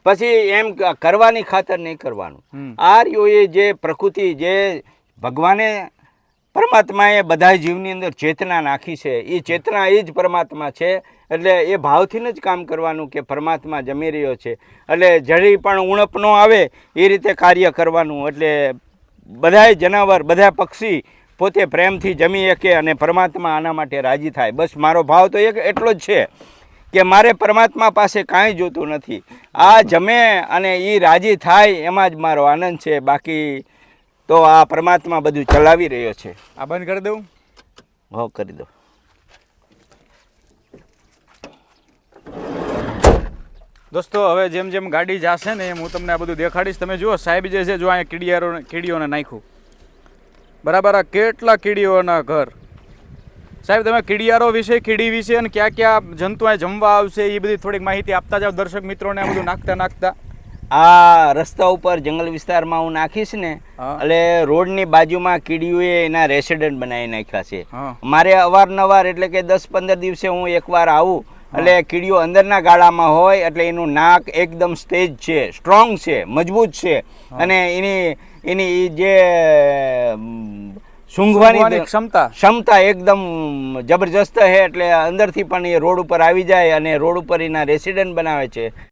પછી એમ કરવાની ખાતર નહીં કરવાનું. આ રહ્યો એ જે પ્રકૃતિ, જે ભગવાને પરમાત્માએ બધા જીવની અંદર ચેતના નાખી છે, એ ચેતના એ જ પરમાત્મા છે. એટલે એ ભાવથી જ કામ કરવાનું કે પરમાત્મા જમી રહ્યો છે, એટલે જરી પણ ઉણપ ન આવે એ રીતે કાર્ય કરવાનું. એટલે બધાય જનાવર, બધા પક્ષી પોતે પ્રેમથી જમી શકે અને પરમાત્મા આના માટે રાજી થાય. બસ મારો ભાવ તો એટલો જ છે કે મારે પરમાત્મા પાસે કાંઈ જોતું નથી. આ જમે અને એ રાજી થાય એમાં જ મારો આનંદ છે. બાકી તો આ પરમાત્મા બધું ચલાવી રહ્યો છે. આ બંધ કરી દઉં? હો, કરી દો. દોસ્તો હવે જેમ જેમ ગાડી જશે ને એમ હું તમને આ બધું દેખાડીશ. તમે જુઓ સાહેબ જે છે, જો અહીંયા કીડીઓને નાખ્યું બરાબર. આ કેટલા કીડીઓના ઘર. સાહેબ તમે કીડિયારો વિશે, કીડી વિશે અને ક્યાં ક્યાં જંતુ અહીં જમવા આવશે એ બધી થોડીક માહિતી આપતા જાઓ દર્શક મિત્રોને. આ બધું નાખતા આ રસ્તા ઉપર જંગલ વિસ્તારમાં હું નાખીશ ને, એટલે રોડની બાજુમાં કીડીઓએ એના રેસિડન્ટ બનાવી નાખ્યા છે. મારે અવારનવાર એટલે કે 10-15 દિવસે હું એકવાર આવું એટલે કીડીઓ અંદરના ગાળામાં હોય, એટલે એનું નાક એકદમ સ્ટેજ છે, સ્ટ્રોંગ છે, મજબૂત છે, અને એની જે સૂંઘવાની ક્ષમતા એકદમ જબરજસ્ત છે. એટલે અંદરથી પણ એ રોડ ઉપર આવી જાય અને રોડ ઉપર એના રેસિડન્ટ બનાવે છે.